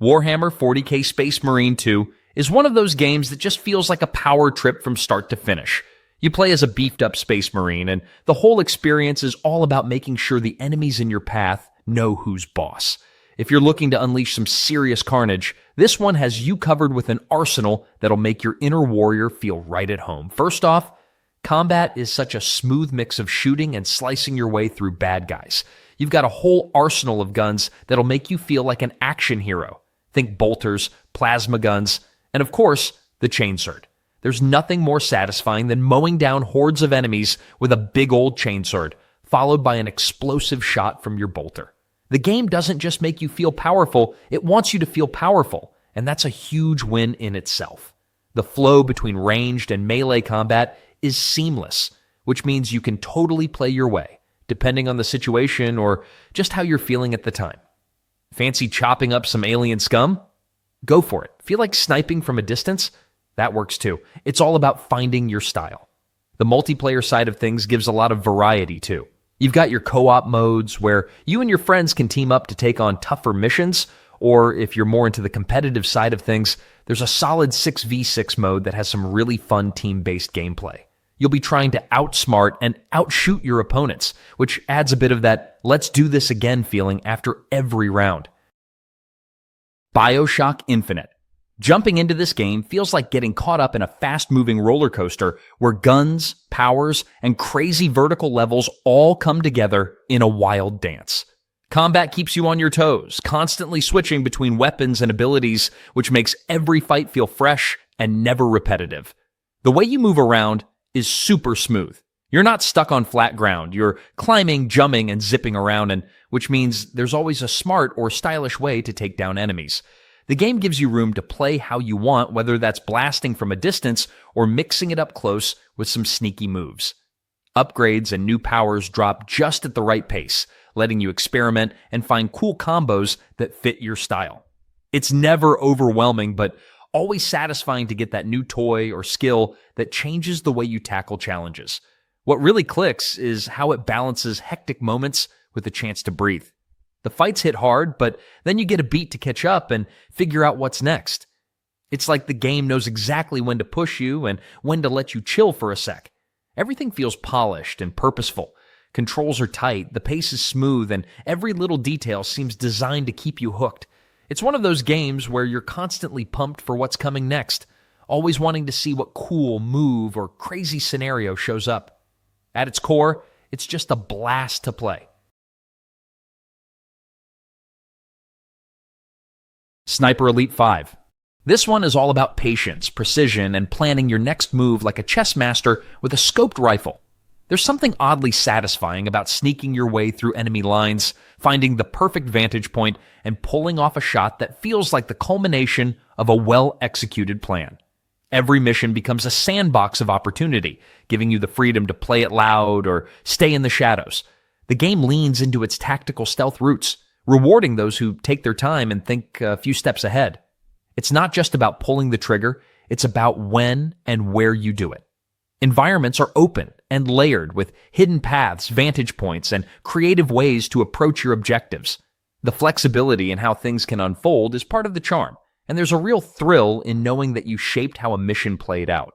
Warhammer 40k Space Marine 2 is one of those games that just feels like a power trip from start to finish. You play as a beefed-up Space Marine, and the whole experience is all about making sure the enemies in your path know who's boss. If you're looking to unleash some serious carnage, this one has you covered with an arsenal that'll make your inner warrior feel right at home. First off, combat is such a smooth mix of shooting and slicing your way through bad guys. You've got a whole arsenal of guns that'll make you feel like an action hero. Think bolters, plasma guns, and of course, the chainsword. There's nothing more satisfying than mowing down hordes of enemies with a big old chainsword, followed by an explosive shot from your bolter. The game doesn't just make you feel powerful, it wants you to feel powerful, and that's a huge win in itself. The flow between ranged and melee combat is seamless, which means you can totally play your way, depending on the situation or just how you're feeling at the time. Fancy chopping up some alien scum? Go for it. Feel like sniping from a distance? That works too. It's all about finding your style. The multiplayer side of things gives a lot of variety too. You've got your co-op modes where you and your friends can team up to take on tougher missions, or if you're more into the competitive side of things, there's a solid 6v6 mode that has some really fun team-based gameplay. You'll be trying to outsmart and outshoot your opponents, which adds a bit of that let's do this again feeling after every round. BioShock Infinite. Jumping into this game feels like getting caught up in a fast-moving roller coaster where guns, powers, and crazy vertical levels all come together in a wild dance. Combat keeps you on your toes, constantly switching between weapons and abilities, which makes every fight feel fresh and never repetitive. The way you move around is super smooth. You're not stuck on flat ground. You're climbing, jumping, and zipping around, and which means there's always a smart or stylish way to take down enemies. The game gives you room to play how you want, whether that's blasting from a distance or mixing it up close with some sneaky moves. Upgrades and new powers drop just at the right pace, letting you experiment and find cool combos that fit your style. It's never overwhelming, but always satisfying to get that new toy or skill that changes the way you tackle challenges. What really clicks is how it balances hectic moments with a chance to breathe. The fights hit hard, but then you get a beat to catch up and figure out what's next. It's like the game knows exactly when to push you and when to let you chill for a sec. Everything feels polished and purposeful. Controls are tight, the pace is smooth, and every little detail seems designed to keep you hooked. It's one of those games where you're constantly pumped for what's coming next, always wanting to see what cool move or crazy scenario shows up. At its core, it's just a blast to play. Sniper Elite 5. This one is all about patience, precision, and planning your next move like a chess master with a scoped rifle. There's something oddly satisfying about sneaking your way through enemy lines, finding the perfect vantage point, and pulling off a shot that feels like the culmination of a well-executed plan. Every mission becomes a sandbox of opportunity, giving you the freedom to play it loud or stay in the shadows. The game leans into its tactical stealth roots, rewarding those who take their time and think a few steps ahead. It's not just about pulling the trigger, it's about when and where you do it. Environments are open and layered with hidden paths, vantage points, and creative ways to approach your objectives. The flexibility in how things can unfold is part of the charm, and there's a real thrill in knowing that you shaped how a mission played out.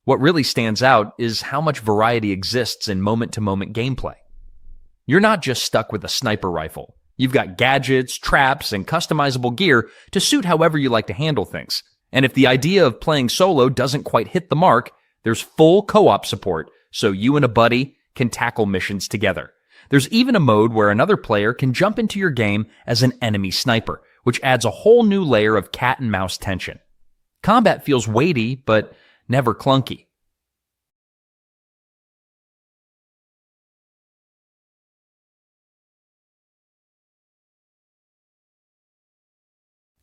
What really stands out is how much variety exists in moment-to-moment gameplay. You're not just stuck with a sniper rifle. You've got gadgets, traps, and customizable gear to suit however you like to handle things. And if the idea of playing solo doesn't quite hit the mark, there's full co-op support, so you and a buddy can tackle missions together. There's even a mode where another player can jump into your game as an enemy sniper, which adds a whole new layer of cat and mouse tension. Combat feels weighty, but never clunky.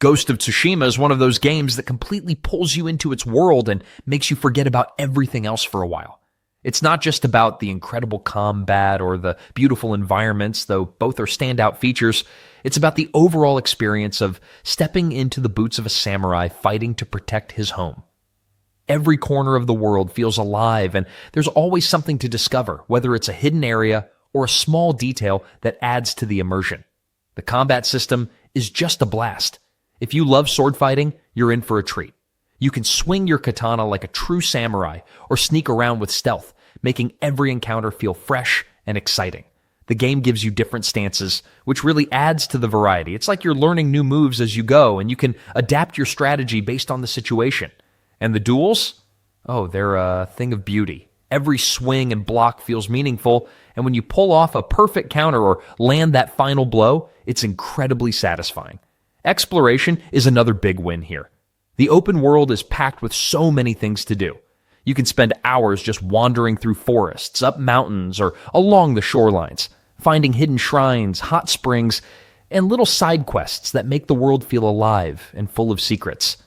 Ghost of Tsushima is one of those games that completely pulls you into its world and makes you forget about everything else for a while. It's not just about the incredible combat or the beautiful environments, though both are standout features. It's about the overall experience of stepping into the boots of a samurai fighting to protect his home. Every corner of the world feels alive, and there's always something to discover, whether it's a hidden area or a small detail that adds to the immersion. The combat system is just a blast. If you love sword fighting, you're in for a treat. You can swing your katana like a true samurai or sneak around with stealth, making every encounter feel fresh and exciting. The game gives you different stances, which really adds to the variety. It's like you're learning new moves as you go, and you can adapt your strategy based on the situation. And the duels? Oh, they're a thing of beauty. Every swing and block feels meaningful, and when you pull off a perfect counter or land that final blow, it's incredibly satisfying. Exploration is another big win here. The open world is packed with so many things to do. You can spend hours just wandering through forests, up mountains, or along the shorelines, finding hidden shrines, hot springs, and little side quests that make the world feel alive and full of secrets.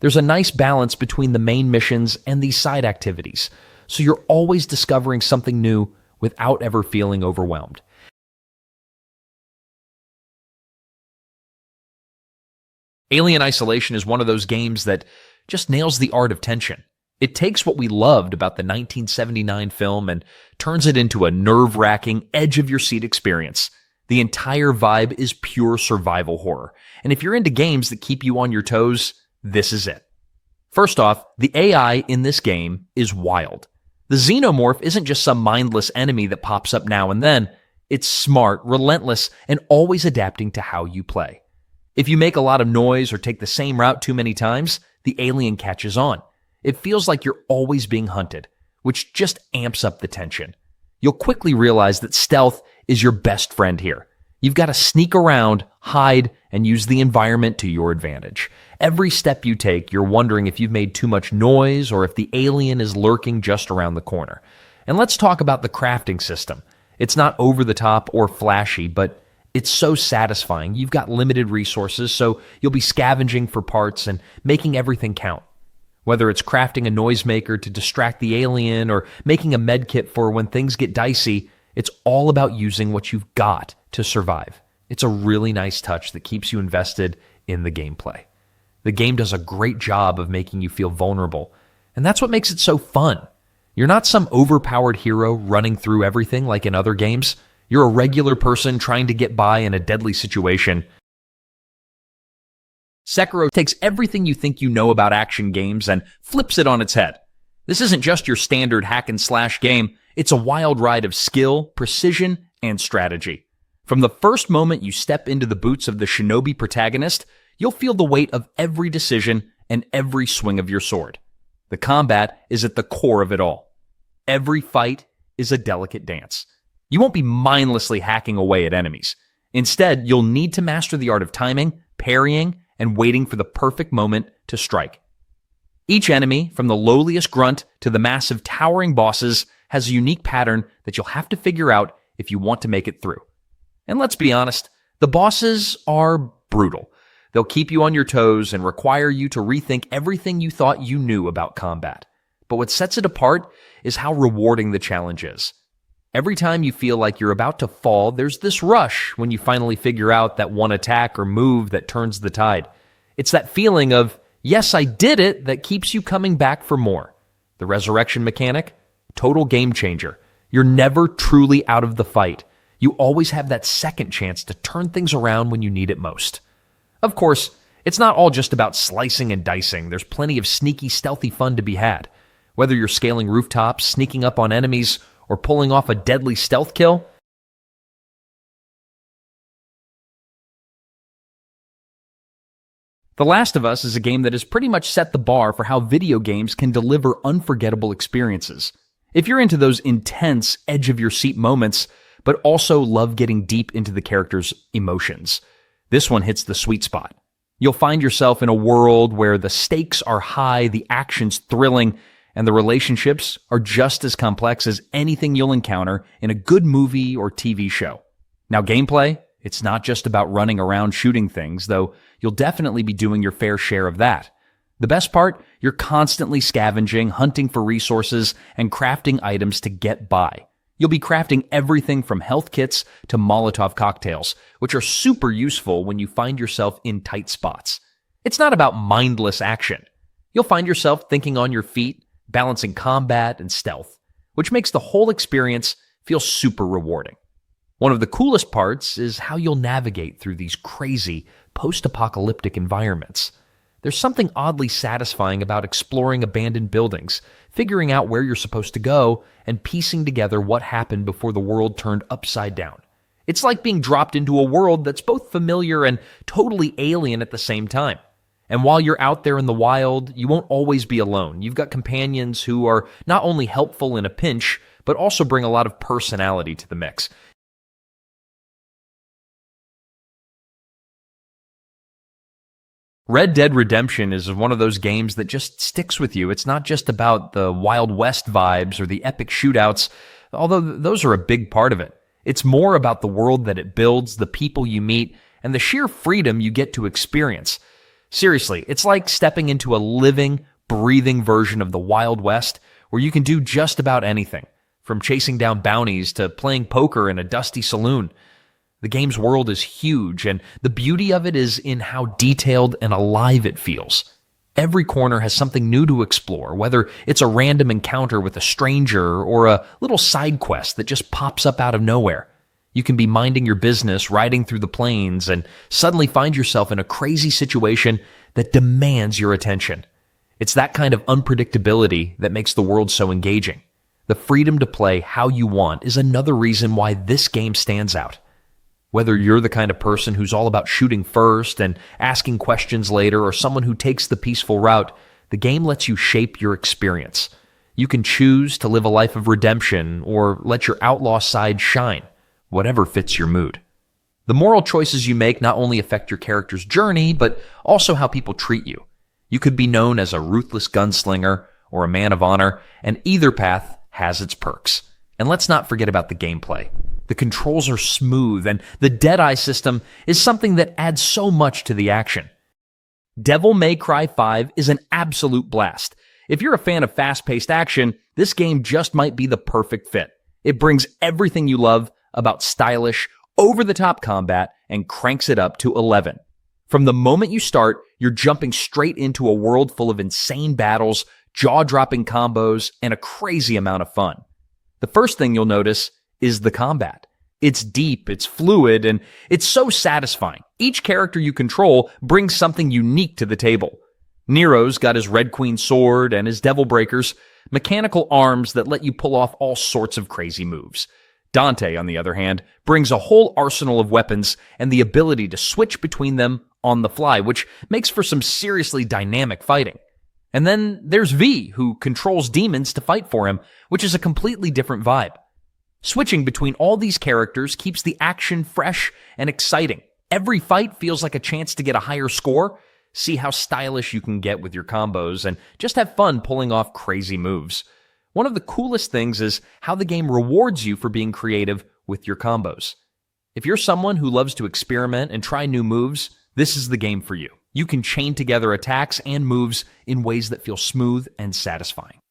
There's a nice balance between the main missions and these side activities, so you're always discovering something new without ever feeling overwhelmed. Alien Isolation is one of those games that just nails the art of tension. It takes what we loved about the 1979 film and turns it into a nerve-wracking, edge-of-your-seat experience. The entire vibe is pure survival horror, and if you're into games that keep you on your toes, this is it. First off, the AI in this game is wild. The Xenomorph isn't just some mindless enemy that pops up now and then. It's smart, relentless, and always adapting to how you play. If you make a lot of noise or take the same route too many times, the alien catches on. It feels like you're always being hunted, which just amps up the tension. You'll quickly realize that stealth is your best friend here. You've got to sneak around, hide, and use the environment to your advantage. Every step you take, you're wondering if you've made too much noise or if the alien is lurking just around the corner. And let's talk about the crafting system. It's not over the top or flashy, but it's so satisfying. You've got limited resources, so you'll be scavenging for parts and making everything count. Whether it's crafting a noisemaker to distract the alien or making a medkit for when things get dicey, it's all about using what you've got to survive. It's a really nice touch that keeps you invested in the gameplay. The game does a great job of making you feel vulnerable, and that's what makes it so fun. You're not some overpowered hero running through everything like in other games. You're a regular person trying to get by in a deadly situation. Sekiro takes everything you think you know about action games and flips it on its head. This isn't just your standard hack-and-slash game. It's a wild ride of skill, precision, and strategy. From the first moment you step into the boots of the shinobi protagonist, you'll feel the weight of every decision and every swing of your sword. The combat is at the core of it all. Every fight is a delicate dance. You won't be mindlessly hacking away at enemies. Instead, you'll need to master the art of timing, parrying, and waiting for the perfect moment to strike. Each enemy, from the lowliest grunt to the massive towering bosses, has a unique pattern that you'll have to figure out if you want to make it through. And let's be honest, the bosses are brutal. They'll keep you on your toes and require you to rethink everything you thought you knew about combat. But what sets it apart is how rewarding the challenge is. Every time you feel like you're about to fall, there's this rush when you finally figure out that one attack or move that turns the tide. It's that feeling of, yes, I did it, that keeps you coming back for more. The resurrection mechanic? Total game changer. You're never truly out of the fight. You always have that second chance to turn things around when you need it most. Of course, it's not all just about slicing and dicing. There's plenty of sneaky, stealthy fun to be had. Whether you're scaling rooftops, sneaking up on enemies, or pulling off a deadly stealth kill, The Last of Us is a game that has pretty much set the bar for how video games can deliver unforgettable experiences. If you're into those intense, edge-of-your-seat moments, but also love getting deep into the character's emotions, this one hits the sweet spot. You'll find yourself in a world where the stakes are high, the action's thrilling, and the relationships are just as complex as anything you'll encounter in a good movie or TV show. Now, gameplay, it's not just about running around shooting things, though you'll definitely be doing your fair share of that. The best part, you're constantly scavenging, hunting for resources, and crafting items to get by. You'll be crafting everything from health kits to Molotov cocktails, which are super useful when you find yourself in tight spots. It's not about mindless action. You'll find yourself thinking on your feet, balancing combat and stealth, which makes the whole experience feel super rewarding. One of the coolest parts is how you'll navigate through these crazy, post-apocalyptic environments. There's something oddly satisfying about exploring abandoned buildings, figuring out where you're supposed to go, and piecing together what happened before the world turned upside down. It's like being dropped into a world that's both familiar and totally alien at the same time. And while you're out there in the wild, you won't always be alone. You've got companions who are not only helpful in a pinch, but also bring a lot of personality to the mix. Red Dead Redemption is one of those games that just sticks with you. It's not just about the Wild West vibes or the epic shootouts, although those are a big part of it. It's more about the world that it builds, the people you meet, and the sheer freedom you get to experience. Seriously, it's like stepping into a living, breathing version of the Wild West where you can do just about anything, from chasing down bounties to playing poker in a dusty saloon. The game's world is huge, and the beauty of it is in how detailed and alive it feels. Every corner has something new to explore, whether it's a random encounter with a stranger or a little side quest that just pops up out of nowhere. You can be minding your business, riding through the plains, and suddenly find yourself in a crazy situation that demands your attention. It's that kind of unpredictability that makes the world so engaging. The freedom to play how you want is another reason why this game stands out. Whether you're the kind of person who's all about shooting first and asking questions later, or someone who takes the peaceful route, the game lets you shape your experience. You can choose to live a life of redemption or let your outlaw side shine, whatever fits your mood. The moral choices you make not only affect your character's journey, but also how people treat you. You could be known as a ruthless gunslinger or a man of honor, and either path has its perks. And let's not forget about the gameplay. The controls are smooth, and the Deadeye system is something that adds so much to the action. Devil May Cry 5 is an absolute blast. If you're a fan of fast-paced action, this game just might be the perfect fit. It brings everything you love about stylish, over-the-top combat and cranks it up to 11. From the moment you start, you're jumping straight into a world full of insane battles, jaw-dropping combos, and a crazy amount of fun. The first thing you'll notice is the combat. It's deep, it's fluid, and it's so satisfying. Each character you control brings something unique to the table. Nero's got his Red Queen sword and his Devil Breakers, mechanical arms that let you pull off all sorts of crazy moves. Dante, on the other hand, brings a whole arsenal of weapons and the ability to switch between them on the fly, which makes for some seriously dynamic fighting. And then there's V, who controls demons to fight for him, which is a completely different vibe. Switching between all these characters keeps the action fresh and exciting. Every fight feels like a chance to get a higher score, see how stylish you can get with your combos, and just have fun pulling off crazy moves. One of the coolest things is how the game rewards you for being creative with your combos. If you're someone who loves to experiment and try new moves, this is the game for you. You can chain together attacks and moves in ways that feel smooth and satisfying.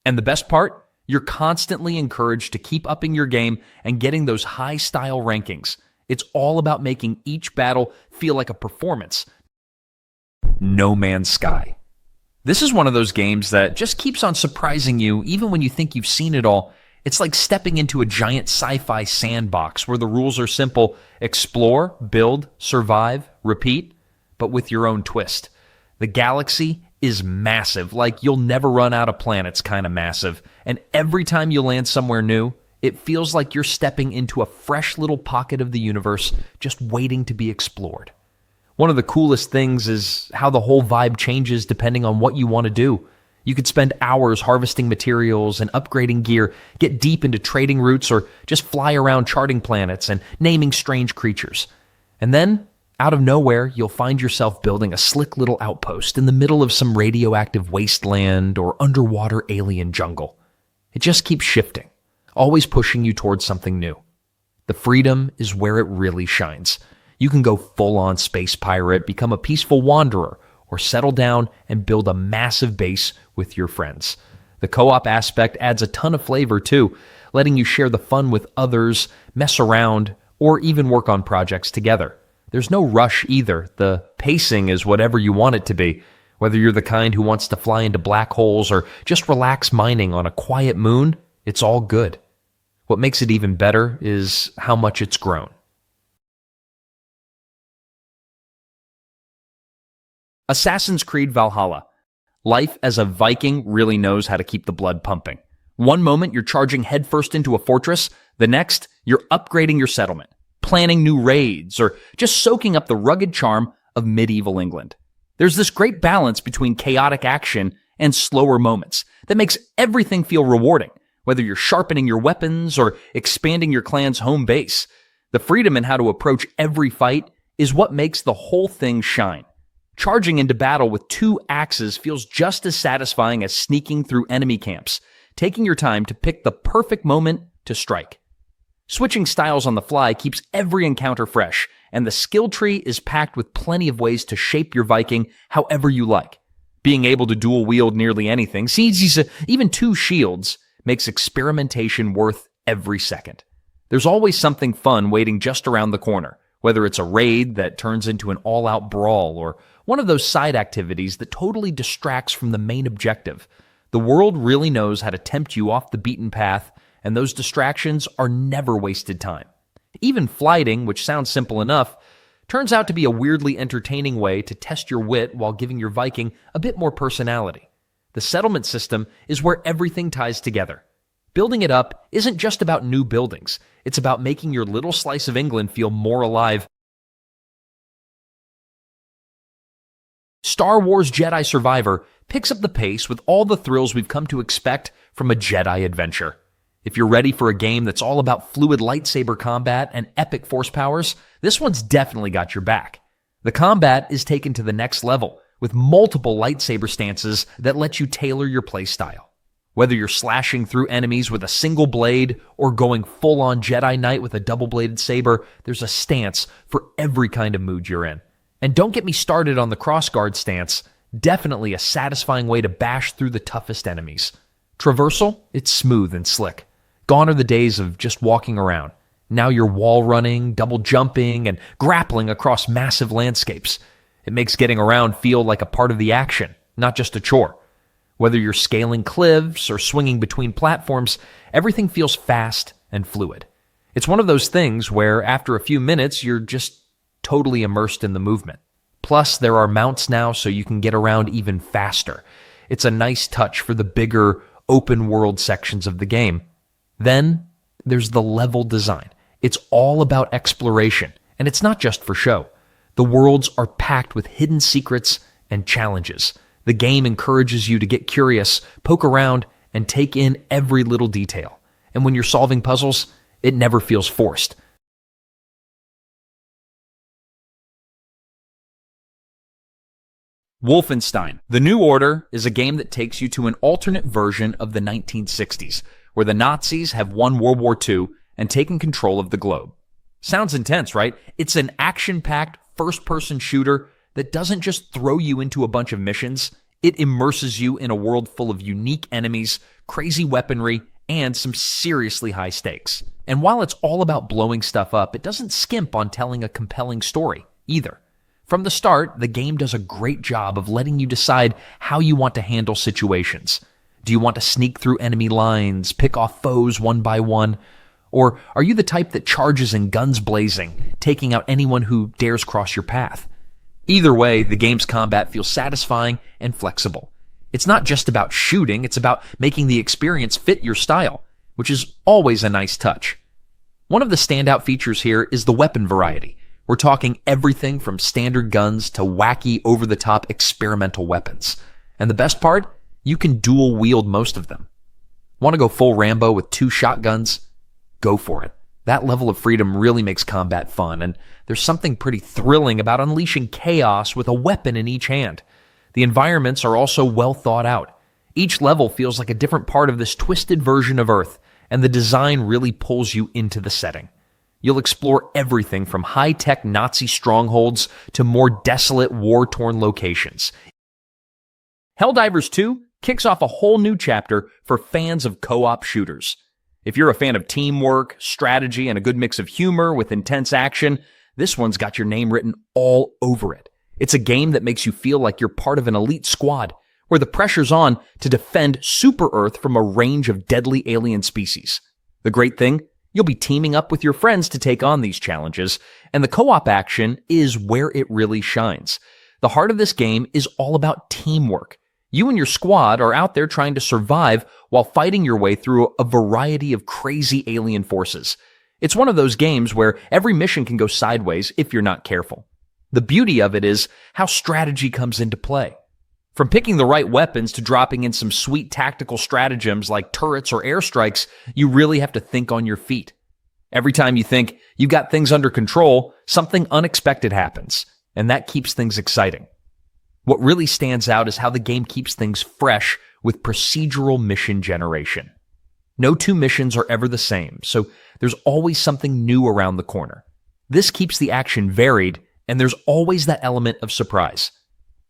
And the best part? You're constantly encouraged to keep upping your game and getting those high-style rankings. It's all about making each battle feel like a performance. No Man's Sky. This is one of those games that just keeps on surprising you even when you think you've seen it all. It's like stepping into a giant sci-fi sandbox where the rules are simple: explore, build, survive, repeat, but with your own twist. The galaxy is massive, like you'll never run out of planets kind of massive, and every time you land somewhere new, it feels like you're stepping into a fresh little pocket of the universe just waiting to be explored. One of the coolest things is how the whole vibe changes depending on what you want to do. You could spend hours harvesting materials and upgrading gear, get deep into trading routes, or just fly around charting planets and naming strange creatures. And then, out of nowhere, you'll find yourself building a slick little outpost in the middle of some radioactive wasteland or underwater alien jungle. It just keeps shifting, always pushing you towards something new. The freedom is where it really shines. You can go full-on space pirate, become a peaceful wanderer, or settle down and build a massive base with your friends. The co-op aspect adds a ton of flavor too, letting you share the fun with others, mess around, or even work on projects together. There's no rush either. The pacing is whatever you want it to be, whether you're the kind who wants to fly into black holes or just relax mining on a quiet moon, it's all good. What makes it even better is how much it's grown. Assassin's Creed Valhalla. Life as a Viking really knows how to keep the blood pumping. One moment you're charging headfirst into a fortress, the next you're upgrading your settlement, planning new raids, or just soaking up the rugged charm of medieval England. There's this great balance between chaotic action and slower moments that makes everything feel rewarding, whether you're sharpening your weapons or expanding your clan's home base. The freedom in how to approach every fight is what makes the whole thing shine. Charging into battle with 2 axes feels just as satisfying as sneaking through enemy camps, taking your time to pick the perfect moment to strike. Switching styles on the fly keeps every encounter fresh, and the skill tree is packed with plenty of ways to shape your Viking however you like. Being able to dual wield nearly anything, even 2 shields, makes experimentation worth every second. There's always something fun waiting just around the corner, whether it's a raid that turns into an all-out brawl or one of those side activities that totally distracts from the main objective. The world really knows how to tempt you off the beaten path, and those distractions are never wasted time. Even flighting, which sounds simple enough, turns out to be a weirdly entertaining way to test your wit while giving your Viking a bit more personality. The settlement system is where everything ties together. Building it up isn't just about new buildings. It's about making your little slice of England feel more alive. Star Wars Jedi Survivor picks up the pace with all the thrills we've come to expect from a Jedi adventure. If you're ready for a game that's all about fluid lightsaber combat and epic force powers, this one's definitely got your back. The combat is taken to the next level, with multiple lightsaber stances that let you tailor your playstyle. Whether you're slashing through enemies with a single blade or going full-on Jedi Knight with a double-bladed saber, there's a stance for every kind of mood you're in. And don't get me started on the crossguard stance, definitely a satisfying way to bash through the toughest enemies. Traversal, it's smooth and slick. Gone are the days of just walking around. Now you're wall running, double jumping, and grappling across massive landscapes. It makes getting around feel like a part of the action, not just a chore. Whether you're scaling cliffs or swinging between platforms, everything feels fast and fluid. It's one of those things where after a few minutes, you're just totally immersed in the movement. Plus, there are mounts now so you can get around even faster. It's a nice touch for the bigger, open-world sections of the game. Then, there's the level design. It's all about exploration, and it's not just for show. The worlds are packed with hidden secrets and challenges. The game encourages you to get curious, poke around, and take in every little detail. And when you're solving puzzles, it never feels forced. Wolfenstein: The New Order is a game that takes you to an alternate version of the 1960s, where the Nazis have won World War II and taken control of the globe. Sounds intense, right? It's an action-packed, first-person shooter that doesn't just throw you into a bunch of missions, it immerses you in a world full of unique enemies, crazy weaponry, and some seriously high stakes. And while it's all about blowing stuff up, it doesn't skimp on telling a compelling story, either. From the start, the game does a great job of letting you decide how you want to handle situations. Do you want to sneak through enemy lines, pick off foes one by one? Or are you the type that charges and guns blazing, taking out anyone who dares cross your path? Either way, the game's combat feels satisfying and flexible. It's not just about shooting, it's about making the experience fit your style, which is always a nice touch. One of the standout features here is the weapon variety. We're talking everything from standard guns to wacky, over-the-top experimental weapons. And the best part? You can dual wield most of them. Want to go full Rambo with 2 shotguns? Go for it. That level of freedom really makes combat fun, and there's something pretty thrilling about unleashing chaos with a weapon in each hand. The environments are also well thought out. Each level feels like a different part of this twisted version of Earth, and the design really pulls you into the setting. You'll explore everything from high-tech Nazi strongholds to more desolate, war-torn locations. Helldivers 2 kicks off a whole new chapter for fans of co-op shooters. If you're a fan of teamwork, strategy, and a good mix of humor with intense action, this one's got your name written all over it. It's a game that makes you feel like you're part of an elite squad, where the pressure's on to defend Super Earth from a range of deadly alien species. The great thing? You'll be teaming up with your friends to take on these challenges, and the co-op action is where it really shines. The heart of this game is all about teamwork. You and your squad are out there trying to survive while fighting your way through a variety of crazy alien forces. It's one of those games where every mission can go sideways if you're not careful. The beauty of it is how strategy comes into play. From picking the right weapons to dropping in some sweet tactical stratagems like turrets or airstrikes, you really have to think on your feet. Every time you think you've got things under control, something unexpected happens, and that keeps things exciting. What really stands out is how the game keeps things fresh with procedural mission generation. No two missions are ever the same, so there's always something new around the corner. This keeps the action varied, and there's always that element of surprise.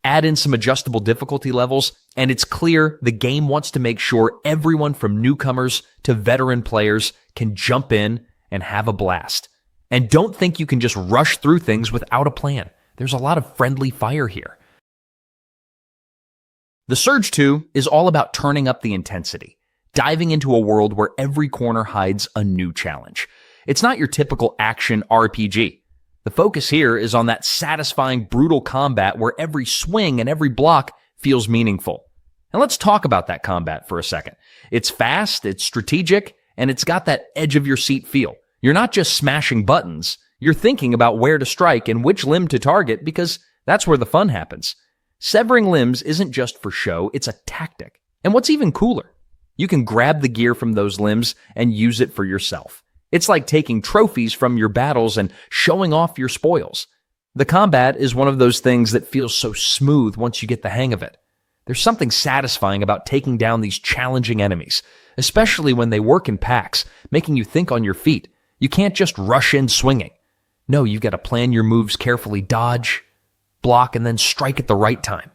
Add in some adjustable difficulty levels, and it's clear the game wants to make sure everyone from newcomers to veteran players can jump in and have a blast. And don't think you can just rush through things without a plan. There's a lot of friendly fire here. The Surge 2 is all about turning up the intensity, diving into a world where every corner hides a new challenge. It's not your typical action RPG. The focus here is on that satisfying, brutal combat where every swing and every block feels meaningful. And let's talk about that combat for a second. It's fast, it's strategic, and it's got that edge-of-your-seat feel. You're not just smashing buttons, you're thinking about where to strike and which limb to target because that's where the fun happens. Severing limbs isn't just for show, it's a tactic. And what's even cooler, you can grab the gear from those limbs and use it for yourself. It's like taking trophies from your battles and showing off your spoils. The combat is one of those things that feels so smooth once you get the hang of it. There's something satisfying about taking down these challenging enemies, especially when they work in packs, making you think on your feet. You can't just rush in swinging. No, you've got to plan your moves carefully, dodge, block, and then strike at the right time.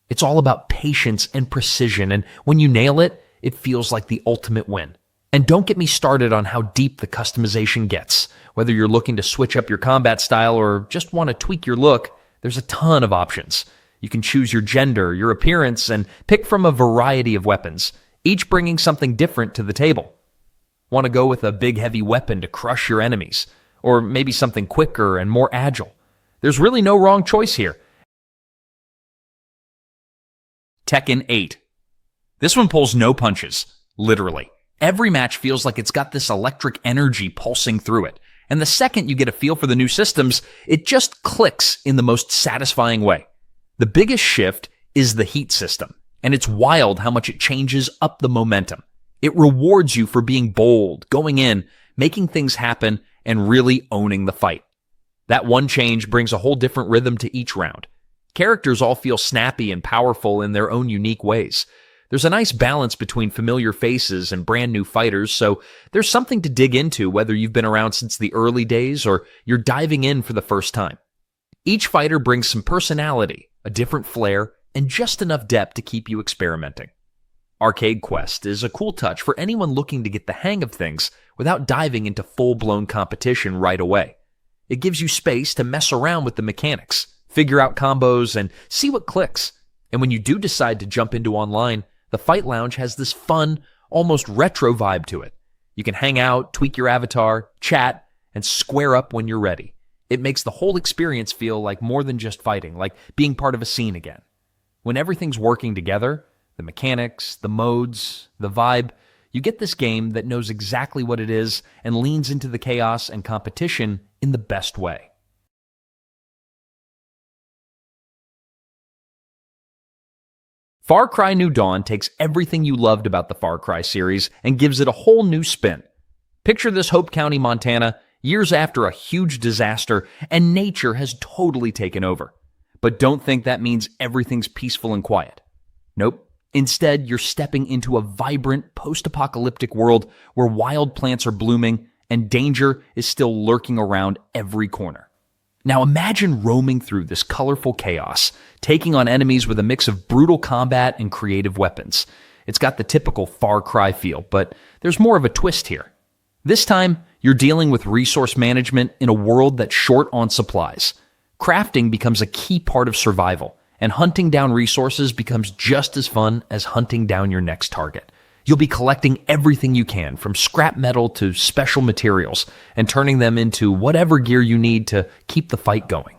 It's all about patience and precision, and when you nail it, it feels like the ultimate win. And don't get me started on how deep the customization gets. Whether you're looking to switch up your combat style or just want to tweak your look, there's a ton of options. You can choose your gender, your appearance, and pick from a variety of weapons, each bringing something different to the table. Want to go with a big heavy weapon to crush your enemies, or maybe something quicker and more agile? There's really no wrong choice here. Tekken 8. This one pulls no punches, literally. Every match feels like it's got this electric energy pulsing through it, and the second you get a feel for the new systems, it just clicks in the most satisfying way. The biggest shift is the heat system, and it's wild how much it changes up the momentum. It rewards you for being bold, going in, making things happen, and really owning the fight. That one change brings a whole different rhythm to each round. Characters all feel snappy and powerful in their own unique ways. There's a nice balance between familiar faces and brand new fighters, so there's something to dig into whether you've been around since the early days or you're diving in for the first time. Each fighter brings some personality, a different flair, and just enough depth to keep you experimenting. Arcade Quest is a cool touch for anyone looking to get the hang of things without diving into full-blown competition right away. It gives you space to mess around with the mechanics, figure out combos, and see what clicks. And when you do decide to jump into online, the Fight Lounge has this fun, almost retro vibe to it. You can hang out, tweak your avatar, chat, and square up when you're ready. It makes the whole experience feel like more than just fighting, like being part of a scene again. When everything's working together, the mechanics, the modes, the vibe, you get this game that knows exactly what it is and leans into the chaos and competition in the best way. Far Cry New Dawn takes everything you loved about the Far Cry series and gives it a whole new spin. Picture this: Hope County, Montana, years after a huge disaster, and nature has totally taken over. But don't think that means everything's peaceful and quiet. Nope. Instead, you're stepping into a vibrant, post-apocalyptic world where wild plants are blooming and danger is still lurking around every corner. Now imagine roaming through this colorful chaos, taking on enemies with a mix of brutal combat and creative weapons. It's got the typical Far Cry feel, but there's more of a twist here. This time, you're dealing with resource management in a world that's short on supplies. Crafting becomes a key part of survival, and hunting down resources becomes just as fun as hunting down your next target. You'll be collecting everything you can, from scrap metal to special materials, and turning them into whatever gear you need to keep the fight going.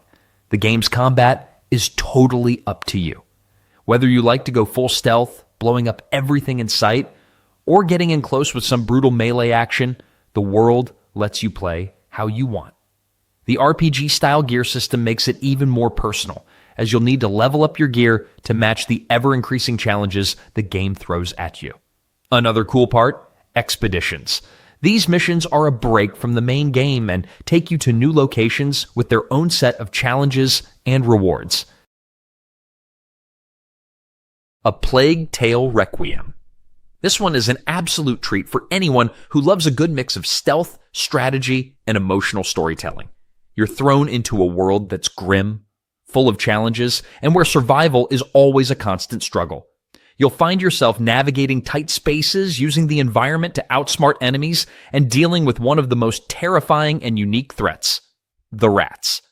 The game's combat is totally up to you. Whether you like to go full stealth, blowing up everything in sight, or getting in close with some brutal melee action, the world lets you play how you want. The RPG-style gear system makes it even more personal, as you'll need to level up your gear to match the ever-increasing challenges the game throws at you. Another cool part, expeditions. These missions are a break from the main game and take you to new locations with their own set of challenges and rewards. A Plague Tale Requiem. This one is an absolute treat for anyone who loves a good mix of stealth, strategy, and emotional storytelling. You're thrown into a world that's grim, full of challenges, and where survival is always a constant struggle. You'll find yourself navigating tight spaces, using the environment to outsmart enemies, and dealing with one of the most terrifying and unique threats, the rats.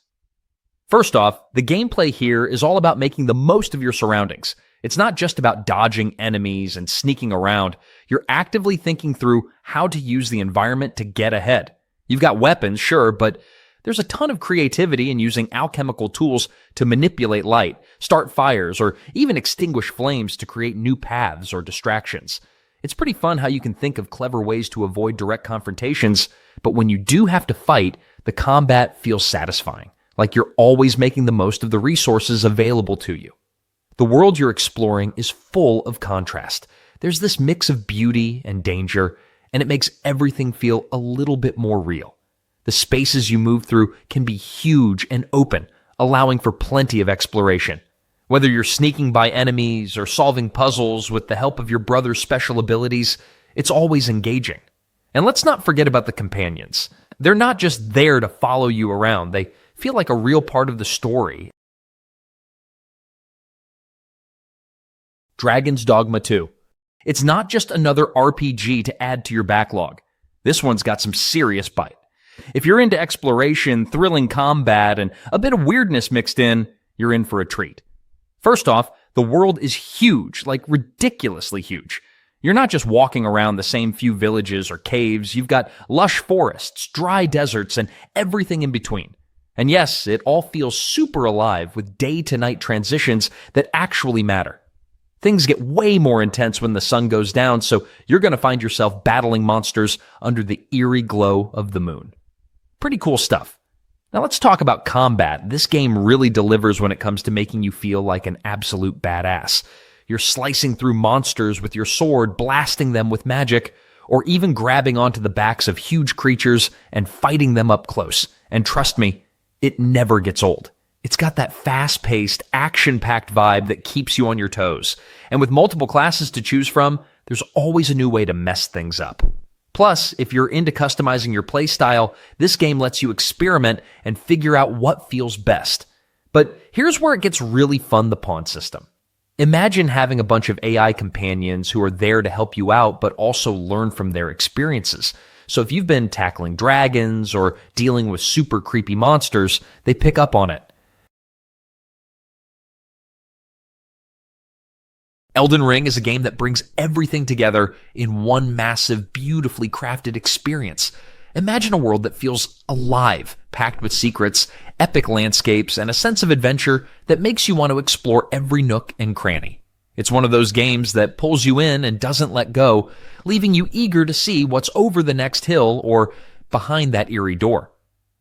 First off, the gameplay here is all about making the most of your surroundings. It's not just about dodging enemies and sneaking around. You're actively thinking through how to use the environment to get ahead. You've got weapons, sure, but there's a ton of creativity in using alchemical tools to manipulate light, start fires, or even extinguish flames to create new paths or distractions. It's pretty fun how you can think of clever ways to avoid direct confrontations, but when you do have to fight, the combat feels satisfying, like you're always making the most of the resources available to you. The world you're exploring is full of contrast. There's this mix of beauty and danger, and it makes everything feel a little bit more real. The spaces you move through can be huge and open, allowing for plenty of exploration. Whether you're sneaking by enemies or solving puzzles with the help of your brother's special abilities, it's always engaging. And let's not forget about the companions. They're not just there to follow you around. They feel like a real part of the story. Dragon's Dogma 2. It's not just another RPG to add to your backlog. This one's got some serious bite. If you're into exploration, thrilling combat, and a bit of weirdness mixed in, you're in for a treat. First off, the world is huge, like ridiculously huge. You're not just walking around the same few villages or caves. You've got lush forests, dry deserts, and everything in between. And yes, it all feels super alive with day-to-night transitions that actually matter. Things get way more intense when the sun goes down, so you're going to find yourself battling monsters under the eerie glow of the moon. Pretty cool stuff. Now let's talk about combat. This game really delivers when it comes to making you feel like an absolute badass. You're slicing through monsters with your sword, blasting them with magic, or even grabbing onto the backs of huge creatures and fighting them up close. And trust me, it never gets old. It's got that fast-paced, action-packed vibe that keeps you on your toes. And with multiple classes to choose from, there's always a new way to mess things up. Plus, if you're into customizing your playstyle, this game lets you experiment and figure out what feels best. But here's where it gets really fun, the pawn system. Imagine having a bunch of AI companions who are there to help you out, but also learn from their experiences. So if you've been tackling dragons or dealing with super creepy monsters, they pick up on it. Elden Ring is a game that brings everything together in one massive, beautifully crafted experience. Imagine a world that feels alive, packed with secrets, epic landscapes, and a sense of adventure that makes you want to explore every nook and cranny. It's one of those games that pulls you in and doesn't let go, leaving you eager to see what's over the next hill or behind that eerie door.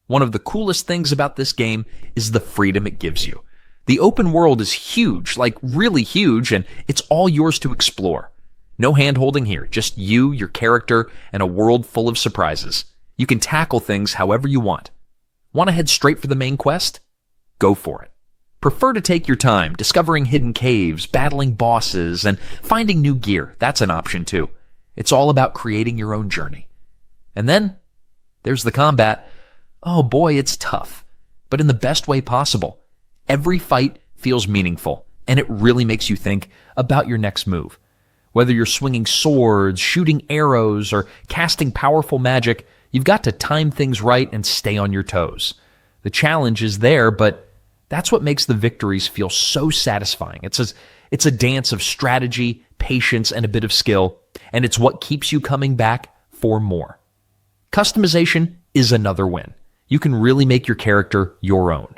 One of the coolest things about this game is the freedom it gives you. The open world is huge, like really huge, and it's all yours to explore. No hand-holding here, just you, your character, and a world full of surprises. You can tackle things however you want. Want to head straight for the main quest? Go for it. Prefer to take your time, discovering hidden caves, battling bosses, and finding new gear. That's an option too. It's all about creating your own journey. And then, there's the combat. Oh boy, it's tough, but in the best way possible. Every fight feels meaningful, and it really makes you think about your next move. Whether you're swinging swords, shooting arrows, or casting powerful magic, you've got to time things right and stay on your toes. The challenge is there, but that's what makes the victories feel so satisfying. It's a dance of strategy, patience, and a bit of skill, and it's what keeps you coming back for more. Customization is another win. You can really make your character your own.